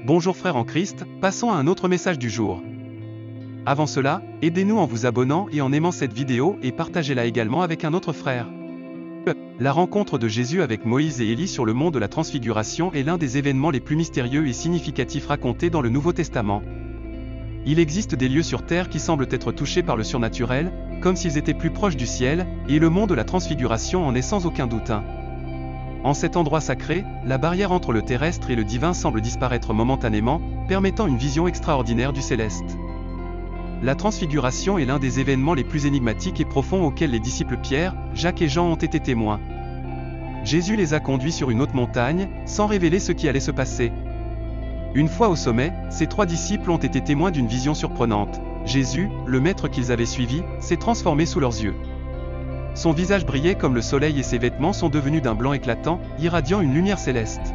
Bonjour frères en Christ, passons à un autre message du jour. Avant cela, aidez-nous en vous abonnant et en aimant cette vidéo et partagez-la également avec un autre frère. La rencontre de Jésus avec Moïse et Élie sur le mont de la Transfiguration est l'un des événements les plus mystérieux et significatifs racontés dans le Nouveau Testament. Il existe des lieux sur terre qui semblent être touchés par le surnaturel, comme s'ils étaient plus proches du ciel, et le mont de la Transfiguration en est sans aucun doute un. En cet endroit sacré, la barrière entre le terrestre et le divin semble disparaître momentanément, permettant une vision extraordinaire du céleste. La Transfiguration est l'un des événements les plus énigmatiques et profonds auxquels les disciples Pierre, Jacques et Jean ont été témoins. Jésus les a conduits sur une haute montagne, sans révéler ce qui allait se passer. Une fois au sommet, ces trois disciples ont été témoins d'une vision surprenante. Jésus, le maître qu'ils avaient suivi, s'est transformé sous leurs yeux. Son visage brillait comme le soleil et ses vêtements sont devenus d'un blanc éclatant, irradiant une lumière céleste.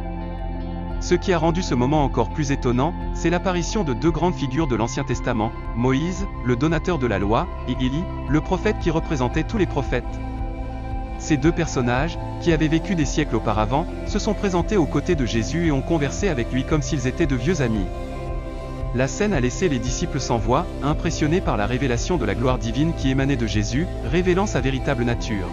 Ce qui a rendu ce moment encore plus étonnant, c'est l'apparition de deux grandes figures de l'Ancien Testament, Moïse, le donateur de la loi, et Élie, le prophète qui représentait tous les prophètes. Ces deux personnages, qui avaient vécu des siècles auparavant, se sont présentés aux côtés de Jésus et ont conversé avec lui comme s'ils étaient de vieux amis. La scène a laissé les disciples sans voix, impressionnés par la révélation de la gloire divine qui émanait de Jésus, révélant sa véritable nature.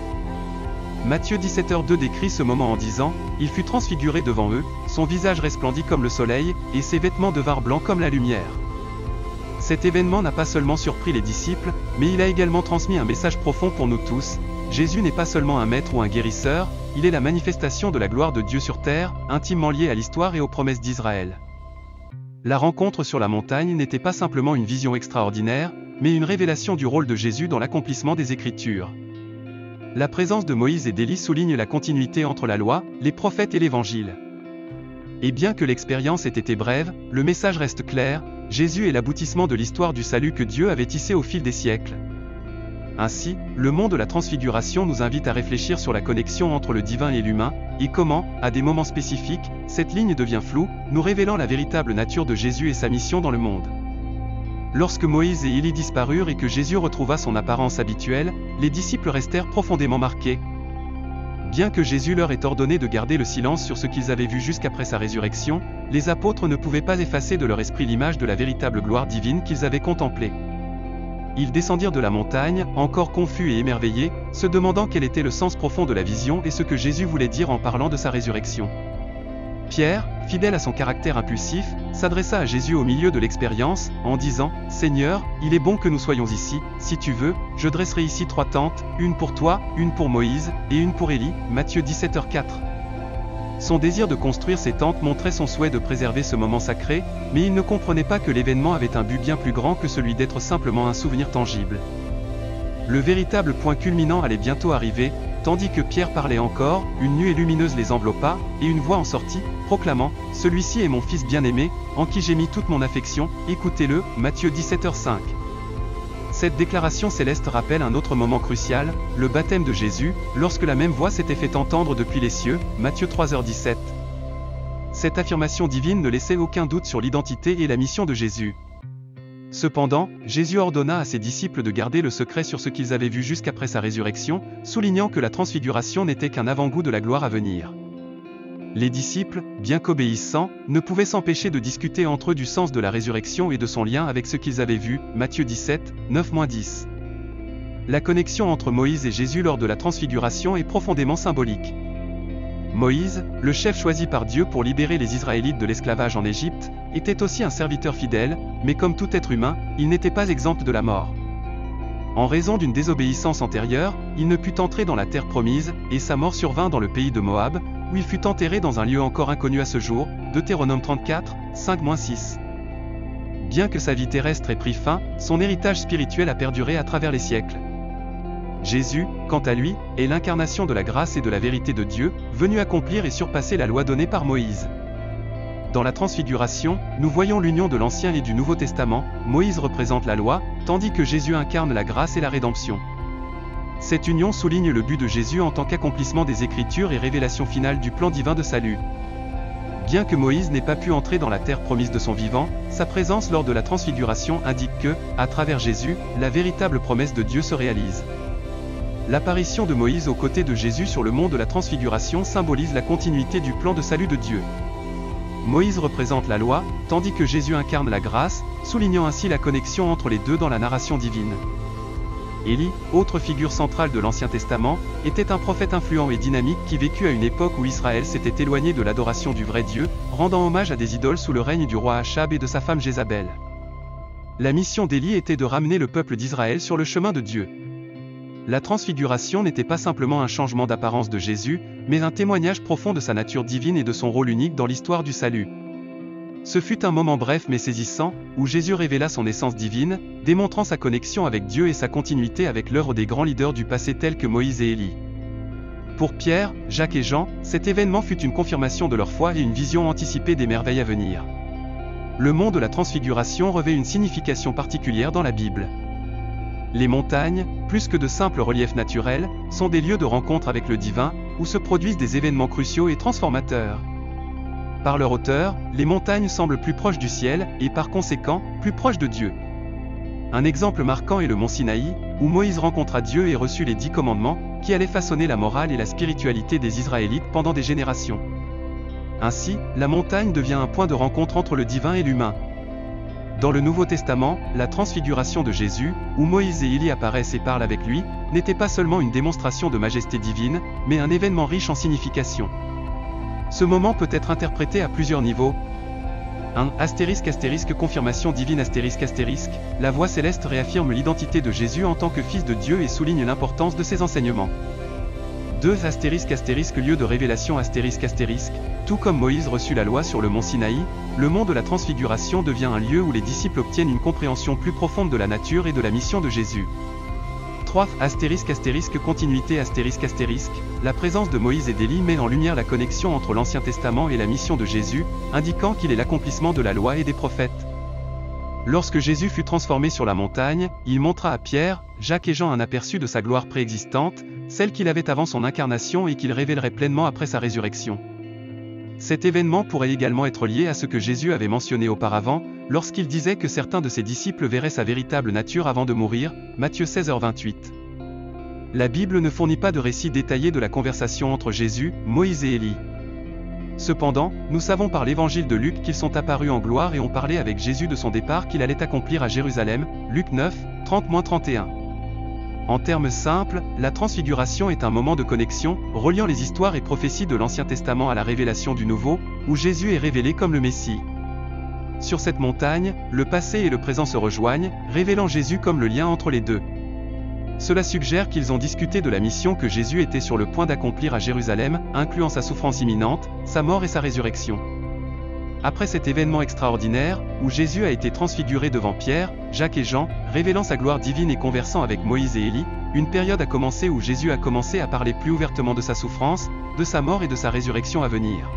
Matthieu 17h2 décrit ce moment en disant « Il fut transfiguré devant eux, son visage resplendit comme le soleil, et ses vêtements devinrent blancs comme la lumière. » Cet événement n'a pas seulement surpris les disciples, mais il a également transmis un message profond pour nous tous. Jésus n'est pas seulement un maître ou un guérisseur, il est la manifestation de la gloire de Dieu sur terre, intimement liée à l'histoire et aux promesses d'Israël. La rencontre sur la montagne n'était pas simplement une vision extraordinaire, mais une révélation du rôle de Jésus dans l'accomplissement des Écritures. La présence de Moïse et d'Élie souligne la continuité entre la loi, les prophètes et l'Évangile. Et bien que l'expérience ait été brève, le message reste clair, Jésus est l'aboutissement de l'histoire du salut que Dieu avait tissé au fil des siècles. Ainsi, le mont de la Transfiguration nous invite à réfléchir sur la connexion entre le divin et l'humain, et comment, à des moments spécifiques, cette ligne devient floue, nous révélant la véritable nature de Jésus et sa mission dans le monde. Lorsque Moïse et Élie disparurent et que Jésus retrouva son apparence habituelle, les disciples restèrent profondément marqués. Bien que Jésus leur ait ordonné de garder le silence sur ce qu'ils avaient vu jusqu'après sa résurrection, les apôtres ne pouvaient pas effacer de leur esprit l'image de la véritable gloire divine qu'ils avaient contemplée. Ils descendirent de la montagne, encore confus et émerveillés, se demandant quel était le sens profond de la vision et ce que Jésus voulait dire en parlant de sa résurrection. Pierre, fidèle à son caractère impulsif, s'adressa à Jésus au milieu de l'expérience, en disant « Seigneur, il est bon que nous soyons ici, si tu veux, je dresserai ici 3 tentes, une pour toi, une pour Moïse, et une pour Élie. » Matthieu 17h4. Son désir de construire ces tentes montrait son souhait de préserver ce moment sacré, mais il ne comprenait pas que l'événement avait un but bien plus grand que celui d'être simplement un souvenir tangible. Le véritable point culminant allait bientôt arriver, tandis que Pierre parlait encore, une nuée lumineuse les enveloppa, et une voix en sortit, proclamant « Celui-ci est mon fils bien-aimé, en qui j'ai mis toute mon affection, écoutez-le. » Matthieu 17h5. Cette déclaration céleste rappelle un autre moment crucial, le baptême de Jésus, lorsque la même voix s'était fait entendre depuis les cieux, Matthieu 3h17. Cette affirmation divine ne laissait aucun doute sur l'identité et la mission de Jésus. Cependant, Jésus ordonna à ses disciples de garder le secret sur ce qu'ils avaient vu jusqu'après sa résurrection, soulignant que la transfiguration n'était qu'un avant-goût de la gloire à venir. Les disciples, bien qu'obéissants, ne pouvaient s'empêcher de discuter entre eux du sens de la résurrection et de son lien avec ce qu'ils avaient vu, Matthieu 17, 9-10. La connexion entre Moïse et Jésus lors de la transfiguration est profondément symbolique. Moïse, le chef choisi par Dieu pour libérer les Israélites de l'esclavage en Égypte, était aussi un serviteur fidèle, mais comme tout être humain, il n'était pas exempt de la mort. En raison d'une désobéissance antérieure, il ne put entrer dans la terre promise, et sa mort survint dans le pays de Moab, où il fut enterré dans un lieu encore inconnu à ce jour, Deutéronome 34, 5-6. Bien que sa vie terrestre ait pris fin, son héritage spirituel a perduré à travers les siècles. Jésus, quant à lui, est l'incarnation de la grâce et de la vérité de Dieu, venu accomplir et surpasser la loi donnée par Moïse. Dans la Transfiguration, nous voyons l'union de l'Ancien et du Nouveau Testament, Moïse représente la loi, tandis que Jésus incarne la grâce et la rédemption. Cette union souligne le but de Jésus en tant qu'accomplissement des Écritures et révélation finale du plan divin de salut. Bien que Moïse n'ait pas pu entrer dans la terre promise de son vivant, sa présence lors de la Transfiguration indique que, à travers Jésus, la véritable promesse de Dieu se réalise. L'apparition de Moïse aux côtés de Jésus sur le mont de la Transfiguration symbolise la continuité du plan de salut de Dieu. Moïse représente la loi, tandis que Jésus incarne la grâce, soulignant ainsi la connexion entre les deux dans la narration divine. Élie, autre figure centrale de l'Ancien Testament, était un prophète influent et dynamique qui vécut à une époque où Israël s'était éloigné de l'adoration du vrai Dieu, rendant hommage à des idoles sous le règne du roi Achab et de sa femme Jézabel. La mission d'Élie était de ramener le peuple d'Israël sur le chemin de Dieu. La transfiguration n'était pas simplement un changement d'apparence de Jésus, mais un témoignage profond de sa nature divine et de son rôle unique dans l'histoire du salut. Ce fut un moment bref mais saisissant, où Jésus révéla son essence divine, démontrant sa connexion avec Dieu et sa continuité avec l'œuvre des grands leaders du passé tels que Moïse et Élie. Pour Pierre, Jacques et Jean, cet événement fut une confirmation de leur foi et une vision anticipée des merveilles à venir. Le mont de la Transfiguration revêt une signification particulière dans la Bible. Les montagnes, plus que de simples reliefs naturels, sont des lieux de rencontre avec le divin, où se produisent des événements cruciaux et transformateurs. Par leur hauteur, les montagnes semblent plus proches du ciel, et par conséquent, plus proches de Dieu. Un exemple marquant est le mont Sinaï, où Moïse rencontra Dieu et reçut les 10 commandements, qui allaient façonner la morale et la spiritualité des Israélites pendant des générations. Ainsi, la montagne devient un point de rencontre entre le divin et l'humain. Dans le Nouveau Testament, la transfiguration de Jésus, où Moïse et Élie apparaissent et parlent avec lui, n'était pas seulement une démonstration de majesté divine, mais un événement riche en signification. Ce moment peut être interprété à plusieurs niveaux. 1. Confirmation divine *, la voix céleste réaffirme l'identité de Jésus en tant que fils de Dieu et souligne l'importance de ses enseignements. 2. Lieu de révélation *, tout comme Moïse reçut la loi sur le mont Sinaï, le mont de la Transfiguration devient un lieu où les disciples obtiennent une compréhension plus profonde de la nature et de la mission de Jésus. 3. Continuité la présence de Moïse et d'Élie met en lumière la connexion entre l'Ancien Testament et la mission de Jésus, indiquant qu'il est l'accomplissement de la loi et des prophètes. Lorsque Jésus fut transformé sur la montagne, il montra à Pierre, Jacques et Jean un aperçu de sa gloire préexistante, celle qu'il avait avant son incarnation et qu'il révélerait pleinement après sa résurrection. Cet événement pourrait également être lié à ce que Jésus avait mentionné auparavant, lorsqu'il disait que certains de ses disciples verraient sa véritable nature avant de mourir, Matthieu 16h28. La Bible ne fournit pas de récit détaillé de la conversation entre Jésus, Moïse et Élie. Cependant, nous savons par l'évangile de Luc qu'ils sont apparus en gloire et ont parlé avec Jésus de son départ qu'il allait accomplir à Jérusalem, Luc 9, 30-31. En termes simples, la transfiguration est un moment de connexion, reliant les histoires et prophéties de l'Ancien Testament à la révélation du Nouveau, où Jésus est révélé comme le Messie. Sur cette montagne, le passé et le présent se rejoignent, révélant Jésus comme le lien entre les deux. Cela suggère qu'ils ont discuté de la mission que Jésus était sur le point d'accomplir à Jérusalem, incluant sa souffrance imminente, sa mort et sa résurrection. Après cet événement extraordinaire, où Jésus a été transfiguré devant Pierre, Jacques et Jean, révélant sa gloire divine et conversant avec Moïse et Élie, une période a commencé où Jésus a commencé à parler plus ouvertement de sa souffrance, de sa mort et de sa résurrection à venir.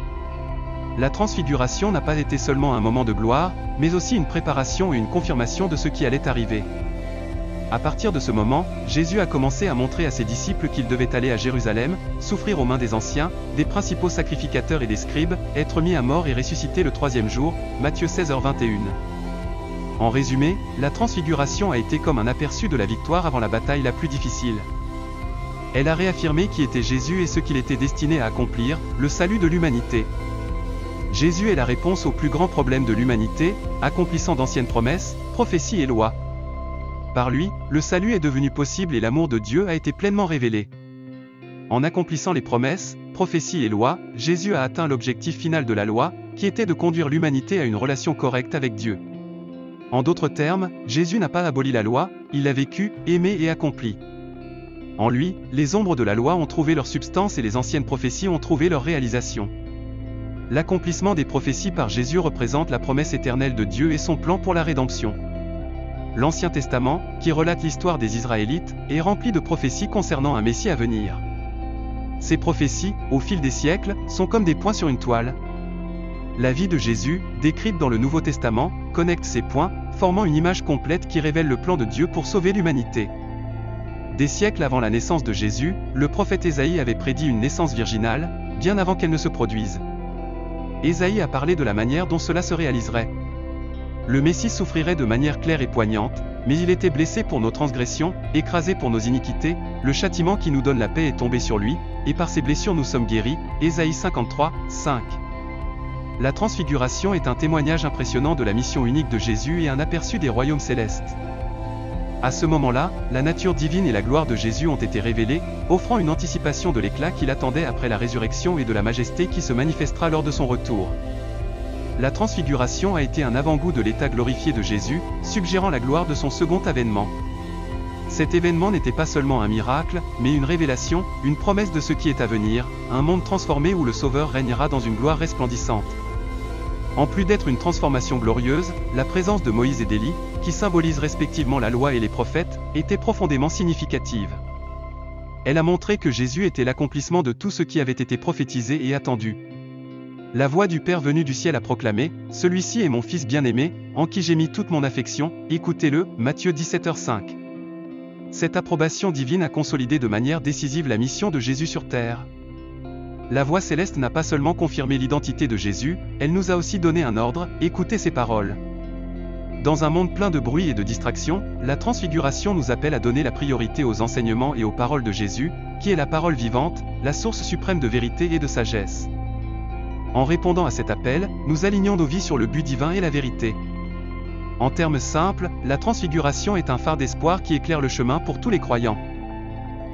La transfiguration n'a pas été seulement un moment de gloire, mais aussi une préparation et une confirmation de ce qui allait arriver. À partir de ce moment, Jésus a commencé à montrer à ses disciples qu'ils devaient aller à Jérusalem, souffrir aux mains des anciens, des principaux sacrificateurs et des scribes, être mis à mort et ressusciter le 3e jour, Matthieu 16h21. En résumé, la transfiguration a été comme un aperçu de la victoire avant la bataille la plus difficile. Elle a réaffirmé qui était Jésus et ce qu'il était destiné à accomplir, le salut de l'humanité. Jésus est la réponse aux plus grands problèmes de l'humanité, accomplissant d'anciennes promesses, prophéties et lois. Par lui, le salut est devenu possible et l'amour de Dieu a été pleinement révélé. En accomplissant les promesses, prophéties et lois, Jésus a atteint l'objectif final de la loi, qui était de conduire l'humanité à une relation correcte avec Dieu. En d'autres termes, Jésus n'a pas aboli la loi, il l'a vécue, aimée et accomplie. En lui, les ombres de la loi ont trouvé leur substance et les anciennes prophéties ont trouvé leur réalisation. L'accomplissement des prophéties par Jésus représente la promesse éternelle de Dieu et son plan pour la rédemption. L'Ancien Testament, qui relate l'histoire des Israélites, est rempli de prophéties concernant un Messie à venir. Ces prophéties, au fil des siècles, sont comme des points sur une toile. La vie de Jésus, décrite dans le Nouveau Testament, connecte ces points, formant une image complète qui révèle le plan de Dieu pour sauver l'humanité. Des siècles avant la naissance de Jésus, le prophète Ésaïe avait prédit une naissance virginale, bien avant qu'elle ne se produise. Ésaïe a parlé de la manière dont cela se réaliserait. Le Messie souffrirait de manière claire et poignante, mais il était blessé pour nos transgressions, écrasé pour nos iniquités, le châtiment qui nous donne la paix est tombé sur lui, et par ses blessures nous sommes guéris, Ésaïe 53, 5. La transfiguration est un témoignage impressionnant de la mission unique de Jésus et un aperçu des royaumes célestes. À ce moment-là, la nature divine et la gloire de Jésus ont été révélées, offrant une anticipation de l'éclat qu'il attendait après la résurrection et de la majesté qui se manifestera lors de son retour. La transfiguration a été un avant-goût de l'état glorifié de Jésus, suggérant la gloire de son second avènement. Cet événement n'était pas seulement un miracle, mais une révélation, une promesse de ce qui est à venir, un monde transformé où le Sauveur régnera dans une gloire resplendissante. En plus d'être une transformation glorieuse, la présence de Moïse et d'Élie, qui symbolisent respectivement la loi et les prophètes, était profondément significative. Elle a montré que Jésus était l'accomplissement de tout ce qui avait été prophétisé et attendu. La voix du Père venu du ciel a proclamé « Celui-ci est mon Fils bien-aimé, en qui j'ai mis toute mon affection, écoutez-le » Matthieu 17h5. Cette approbation divine a consolidé de manière décisive la mission de Jésus sur terre. La voix céleste n'a pas seulement confirmé l'identité de Jésus, elle nous a aussi donné un ordre, écoutez ses paroles. Dans un monde plein de bruit et de distractions, la transfiguration nous appelle à donner la priorité aux enseignements et aux paroles de Jésus, qui est la parole vivante, la source suprême de vérité et de sagesse. En répondant à cet appel, nous alignons nos vies sur le but divin et la vérité. En termes simples, la transfiguration est un phare d'espoir qui éclaire le chemin pour tous les croyants.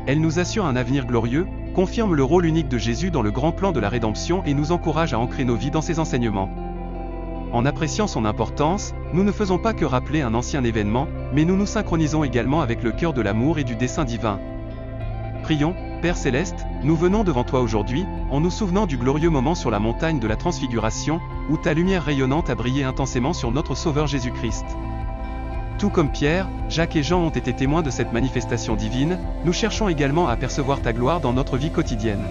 Elle nous assure un avenir glorieux, confirme le rôle unique de Jésus dans le grand plan de la rédemption et nous encourage à ancrer nos vies dans ses enseignements. En appréciant son importance, nous ne faisons pas que rappeler un ancien événement, mais nous nous synchronisons également avec le cœur de l'amour et du dessein divin. Prions, Père Céleste, nous venons devant toi aujourd'hui, en nous souvenant du glorieux moment sur la montagne de la Transfiguration, où ta lumière rayonnante a brillé intensément sur notre Sauveur Jésus-Christ. Tout comme Pierre, Jacques et Jean ont été témoins de cette manifestation divine, nous cherchons également à apercevoir ta gloire dans notre vie quotidienne.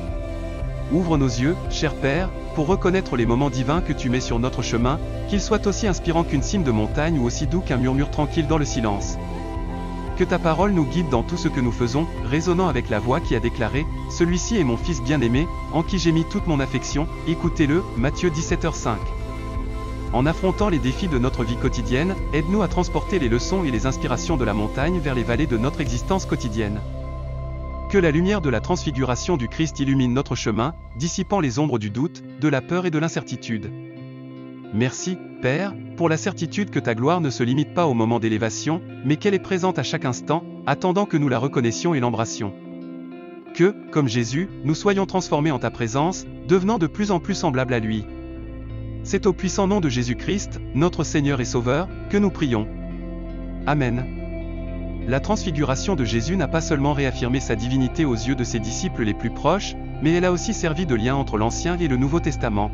Ouvre nos yeux, cher Père, pour reconnaître les moments divins que tu mets sur notre chemin, qu'ils soient aussi inspirants qu'une cime de montagne ou aussi doux qu'un murmure tranquille dans le silence. Que ta parole nous guide dans tout ce que nous faisons, résonnant avec la voix qui a déclaré « Celui-ci est mon Fils bien-aimé, en qui j'ai mis toute mon affection, écoutez-le » Matthieu 17h5. En affrontant les défis de notre vie quotidienne, aide-nous à transporter les leçons et les inspirations de la montagne vers les vallées de notre existence quotidienne. Que la lumière de la transfiguration du Christ illumine notre chemin, dissipant les ombres du doute, de la peur et de l'incertitude. Merci, Père, pour la certitude que ta gloire ne se limite pas au moment d'élévation, mais qu'elle est présente à chaque instant, attendant que nous la reconnaissions et l'embrassions. Que, comme Jésus, nous soyons transformés en ta présence, devenant de plus en plus semblables à lui. C'est au puissant nom de Jésus-Christ, notre Seigneur et Sauveur, que nous prions. Amen. La transfiguration de Jésus n'a pas seulement réaffirmé sa divinité aux yeux de ses disciples les plus proches, mais elle a aussi servi de lien entre l'Ancien et le Nouveau Testament.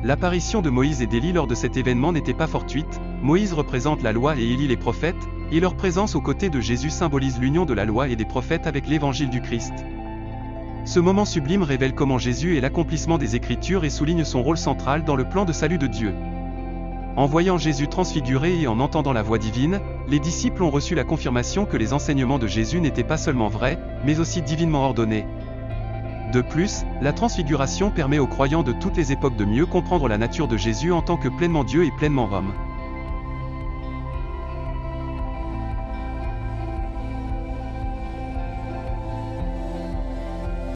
L'apparition de Moïse et d'Élie lors de cet événement n'était pas fortuite, Moïse représente la loi et Élie les prophètes, et leur présence aux côtés de Jésus symbolise l'union de la loi et des prophètes avec l'évangile du Christ. Ce moment sublime révèle comment Jésus est l'accomplissement des Écritures et souligne son rôle central dans le plan de salut de Dieu. En voyant Jésus transfiguré et en entendant la voix divine, les disciples ont reçu la confirmation que les enseignements de Jésus n'étaient pas seulement vrais, mais aussi divinement ordonnés. De plus, la transfiguration permet aux croyants de toutes les époques de mieux comprendre la nature de Jésus en tant que pleinement Dieu et pleinement homme.